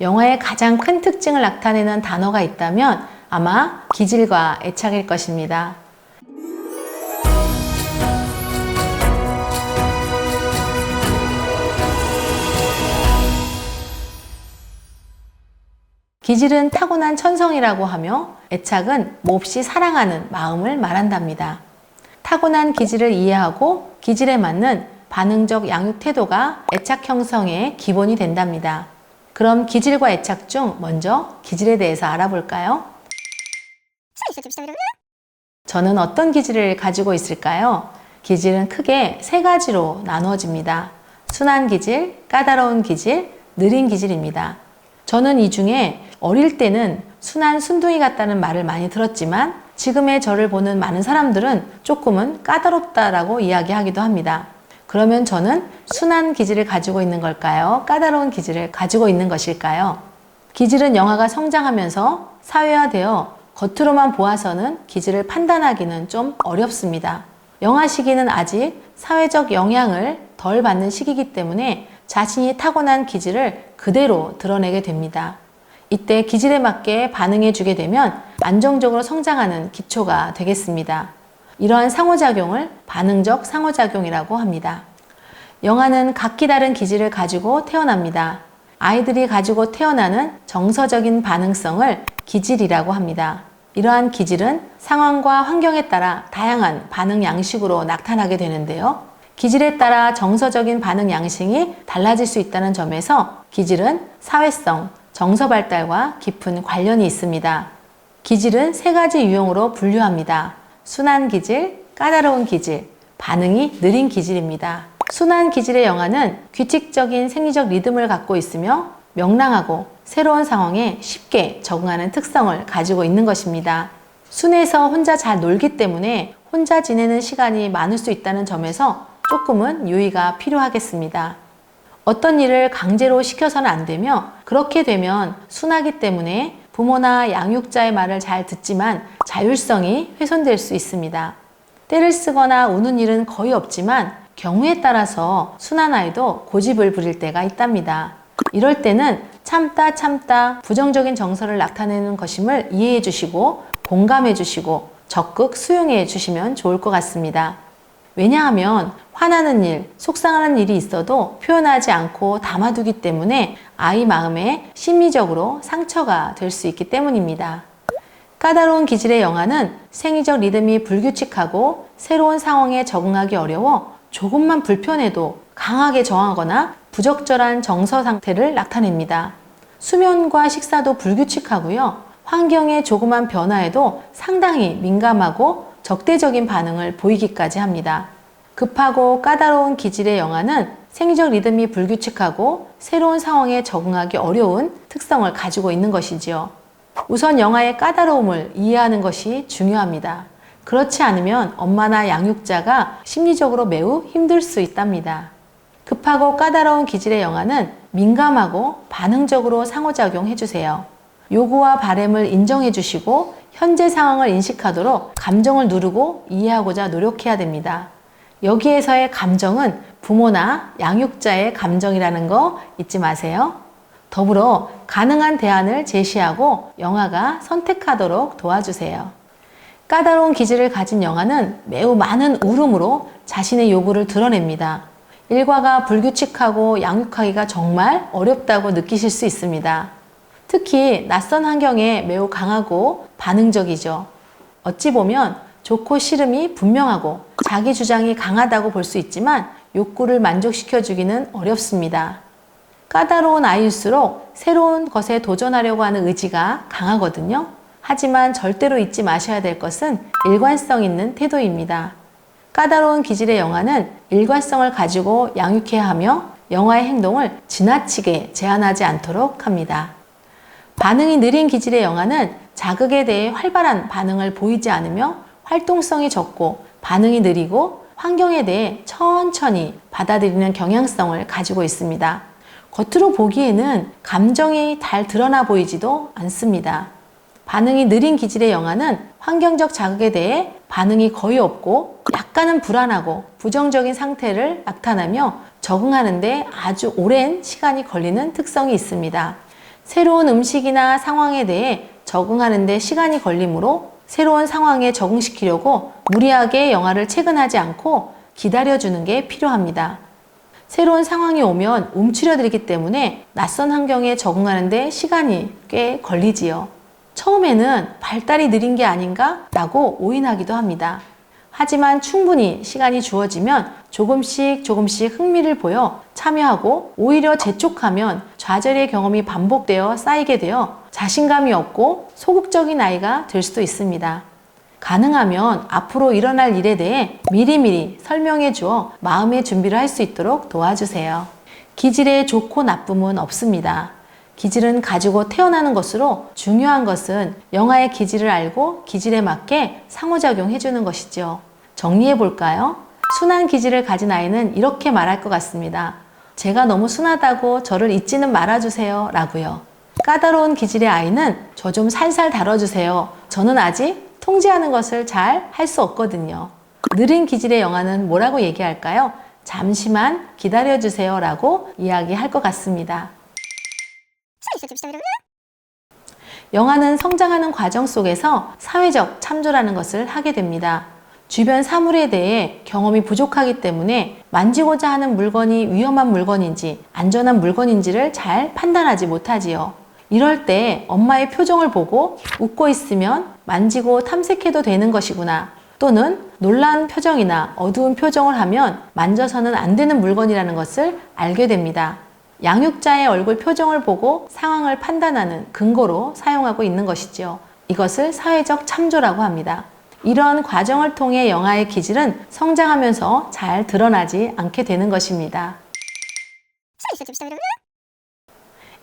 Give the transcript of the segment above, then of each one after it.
영화의 가장 큰 특징을 나타내는 단어가 있다면 아마 기질과 애착일 것입니다. 기질은 타고난 천성이라고 하며 애착은 몹시 사랑하는 마음을 말한답니다. 타고난 기질을 이해하고 기질에 맞는 반응적 양육 태도가 애착 형성의 기본이 된답니다. 그럼 기질과 애착 중 먼저 기질에 대해서 알아볼까요? 저는 어떤 기질을 가지고 있을까요? 기질은 크게 세 가지로 나누어집니다. 순한 기질, 까다로운 기질, 느린 기질입니다. 저는 이 중에 어릴 때는 순한 순둥이 같다는 말을 많이 들었지만 지금의 저를 보는 많은 사람들은 조금은 까다롭다라고 이야기하기도 합니다. 그러면 저는 순한 기질을 가지고 있는 걸까요? 까다로운 기질을 가지고 있는 것일까요? 기질은 영아가 성장하면서 사회화되어 겉으로만 보아서는 기질을 판단하기는 좀 어렵습니다. 영아 시기는 아직 사회적 영향을 덜 받는 시기이기 때문에 자신이 타고난 기질을 그대로 드러내게 됩니다. 이때 기질에 맞게 반응해 주게 되면 안정적으로 성장하는 기초가 되겠습니다. 이러한 상호작용을 반응적 상호작용이라고 합니다. 영아는 각기 다른 기질을 가지고 태어납니다. 아이들이 가지고 태어나는 정서적인 반응성을 기질이라고 합니다. 이러한 기질은 상황과 환경에 따라 다양한 반응 양식으로 나타나게 되는데요. 기질에 따라 정서적인 반응 양식이 달라질 수 있다는 점에서 기질은 사회성, 정서 발달과 깊은 관련이 있습니다. 기질은 세 가지 유형으로 분류합니다. 순한 기질, 까다로운 기질, 반응이 느린 기질입니다. 순한 기질의 영아는 규칙적인 생리적 리듬을 갖고 있으며 명랑하고 새로운 상황에 쉽게 적응하는 특성을 가지고 있는 것입니다. 순해서 혼자 잘 놀기 때문에 혼자 지내는 시간이 많을 수 있다는 점에서 조금은 유의가 필요하겠습니다. 어떤 일을 강제로 시켜서는 안 되며 그렇게 되면 순하기 때문에 부모나 양육자의 말을 잘 듣지만 자율성이 훼손될 수 있습니다. 때를 쓰거나 우는 일은 거의 없지만 경우에 따라서 순한 아이도 고집을 부릴 때가 있답니다. 이럴 때는 참다 부정적인 정서를 나타내는 것임을 이해해 주시고 공감해 주시고 적극 수용해 주시면 좋을 것 같습니다. 왜냐하면 화나는 일, 속상하는 일이 있어도 표현하지 않고 담아두기 때문에 아이 마음에 심리적으로 상처가 될 수 있기 때문입니다. 까다로운 기질의 영아는 생리적 리듬이 불규칙하고 새로운 상황에 적응하기 어려워 조금만 불편해도 강하게 저항하거나 부적절한 정서 상태를 나타냅니다. 수면과 식사도 불규칙하고요. 환경의 조그만 변화에도 상당히 민감하고 적대적인 반응을 보이기까지 합니다. 급하고 까다로운 기질의 영아는 생리적 리듬이 불규칙하고 새로운 상황에 적응하기 어려운 특성을 가지고 있는 것이지요. 우선 영아의 까다로움을 이해하는 것이 중요합니다. 그렇지 않으면 엄마나 양육자가 심리적으로 매우 힘들 수 있답니다. 급하고 까다로운 기질의 영아는 민감하고 반응적으로 상호작용해 주세요. 요구와 바램을 인정해 주시고 현재 상황을 인식하도록 감정을 누르고 이해하고자 노력해야 됩니다. 여기에서의 감정은 부모나 양육자의 감정이라는 거 잊지 마세요. 더불어 가능한 대안을 제시하고 영아가 선택하도록 도와주세요. 까다로운 기질을 가진 영아는 매우 많은 울음으로 자신의 요구를 드러냅니다. 일과가 불규칙하고 양육하기가 정말 어렵다고 느끼실 수 있습니다. 특히 낯선 환경에 매우 강하고 반응적이죠. 어찌 보면 좋고 싫음이 분명하고 자기 주장이 강하다고 볼 수 있지만 욕구를 만족시켜주기는 어렵습니다. 까다로운 아이일수록 새로운 것에 도전하려고 하는 의지가 강하거든요. 하지만 절대로 잊지 마셔야 될 것은 일관성 있는 태도입니다. 까다로운 기질의 영아는 일관성을 가지고 양육해야 하며 영아의 행동을 지나치게 제한하지 않도록 합니다. 반응이 느린 기질의 영아는 자극에 대해 활발한 반응을 보이지 않으며 활동성이 적고 반응이 느리고 환경에 대해 천천히 받아들이는 경향성을 가지고 있습니다. 겉으로 보기에는 감정이 잘 드러나 보이지도 않습니다. 반응이 느린 기질의 영아는 환경적 자극에 대해 반응이 거의 없고 약간은 불안하고 부정적인 상태를 나타나며 적응하는 데 아주 오랜 시간이 걸리는 특성이 있습니다. 새로운 음식이나 상황에 대해 적응하는 데 시간이 걸리므로 새로운 상황에 적응시키려고 무리하게 영아를 체근하지 않고 기다려주는 게 필요합니다. 새로운 상황이 오면 움츠려들기 때문에 낯선 환경에 적응하는 데 시간이 꽤 걸리지요. 처음에는 발달이 느린 게 아닌가? 라고 오인하기도 합니다. 하지만 충분히 시간이 주어지면 조금씩 흥미를 보여 참여하고 오히려 재촉하면 좌절의 경험이 반복되어 쌓이게 되어 자신감이 없고 소극적인 아이가 될 수도 있습니다. 가능하면 앞으로 일어날 일에 대해 미리미리 설명해 주어 마음의 준비를 할 수 있도록 도와주세요. 기질에 좋고 나쁨은 없습니다. 기질은 가지고 태어나는 것으로 중요한 것은 영아의 기질을 알고 기질에 맞게 상호작용해 주는 것이죠. 정리해 볼까요? 순한 기질을 가진 아이는 이렇게 말할 것 같습니다. 제가 너무 순하다고 저를 잊지는 말아주세요 라고요. 까다로운 기질의 아이는 저 좀 살살 다뤄주세요. 저는 아직 통제하는 것을 잘 할 수 없거든요. 느린 기질의 영아는 뭐라고 얘기할까요? 잠시만 기다려주세요 라고 이야기할 것 같습니다. 영아는 성장하는 과정 속에서 사회적 참조라는 것을 하게 됩니다. 주변 사물에 대해 경험이 부족하기 때문에 만지고자 하는 물건이 위험한 물건인지 안전한 물건인지를 잘 판단하지 못하지요. 이럴 때 엄마의 표정을 보고 웃고 있으면 만지고 탐색해도 되는 것이구나. 또는 놀란 표정이나 어두운 표정을 하면 만져서는 안 되는 물건이라는 것을 알게 됩니다. 양육자의 얼굴 표정을 보고 상황을 판단하는 근거로 사용하고 있는 것이죠. 이것을 사회적 참조라고 합니다. 이런 과정을 통해 영아의 기질은 성장하면서 잘 드러나지 않게 되는 것입니다.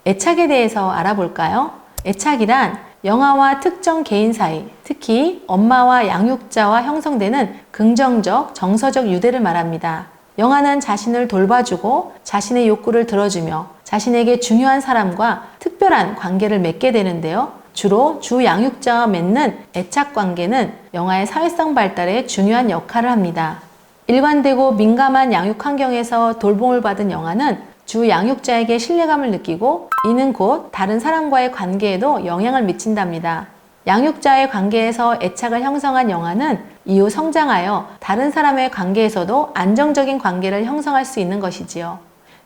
애착에 대해서 알아볼까요? 애착이란 영아와 특정 개인 사이, 특히 엄마와 양육자와 형성되는 긍정적, 정서적 유대를 말합니다. 영아는 자신을 돌봐주고 자신의 욕구를 들어주며 자신에게 중요한 사람과 특별한 관계를 맺게 되는데요. 주로 주 양육자와 맺는 애착 관계는 영아의 사회성 발달에 중요한 역할을 합니다. 일관되고 민감한 양육 환경에서 돌봄을 받은 영아는 주 양육자에게 신뢰감을 느끼고 이는 곧 다른 사람과의 관계에도 영향을 미친답니다. 양육자의 관계에서 애착을 형성한 영아는 이후 성장하여 다른 사람의 관계에서도 안정적인 관계를 형성할 수 있는 것이지요.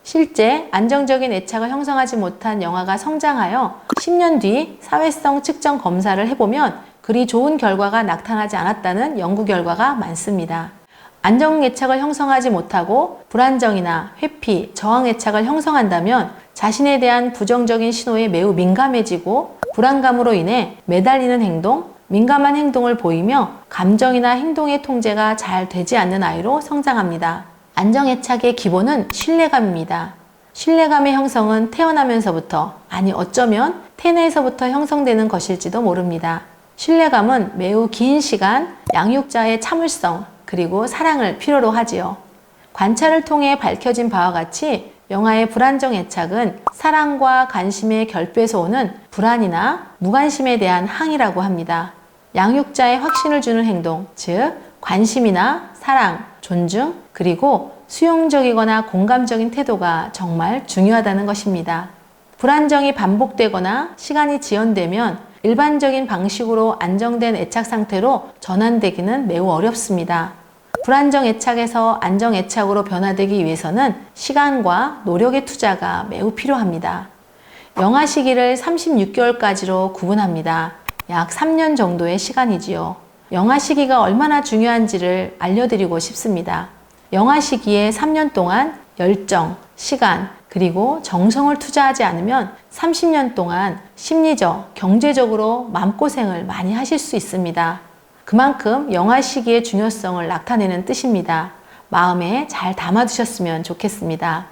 실제 안정적인 애착을 형성하지 못한 영아가 성장하여 10년 뒤 사회성 측정 검사를 해보면 그리 좋은 결과가 나타나지 않았다는 연구 결과가 많습니다. 안정 애착을 형성하지 못하고 불안정이나 회피, 저항 애착을 형성한다면 자신에 대한 부정적인 신호에 매우 민감해지고 불안감으로 인해 매달리는 행동, 민감한 행동을 보이며 감정이나 행동의 통제가 잘 되지 않는 아이로 성장합니다. 안정애착의 기본은 신뢰감입니다. 신뢰감의 형성은 태어나면서부터, 아니 어쩌면 태내에서부터 형성되는 것일지도 모릅니다. 신뢰감은 매우 긴 시간 양육자의 참을성 그리고 사랑을 필요로 하지요. 관찰을 통해 밝혀진 바와 같이 영아의 불안정 애착은 사랑과 관심의 결핍에서 오는 불안이나 무관심에 대한 항의라고 합니다. 양육자의 확신을 주는 행동, 즉 관심이나 사랑, 존중, 그리고 수용적이거나 공감적인 태도가 정말 중요하다는 것입니다. 불안정이 반복되거나 시간이 지연되면 일반적인 방식으로 안정된 애착 상태로 전환되기는 매우 어렵습니다. 불안정 애착에서 안정 애착으로 변화되기 위해서는 시간과 노력의 투자가 매우 필요합니다. 영아 시기를 36개월까지로 구분합니다. 약 3년 정도의 시간이지요. 영아 시기가 얼마나 중요한지를 알려드리고 싶습니다. 영아 시기에 3년 동안 열정, 시간, 그리고 정성을 투자하지 않으면 30년 동안 심리적, 경제적으로 마음고생을 많이 하실 수 있습니다. 그만큼 영아 시기의 중요성을 나타내는 뜻입니다. 마음에 잘 담아두셨으면 좋겠습니다.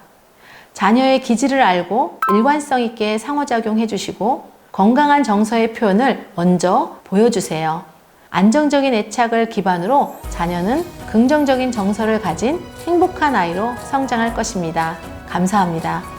자녀의 기질을 알고 일관성 있게 상호작용해 주시고 건강한 정서의 표현을 먼저 보여주세요. 안정적인 애착을 기반으로 자녀는 긍정적인 정서를 가진 행복한 아이로 성장할 것입니다. 감사합니다.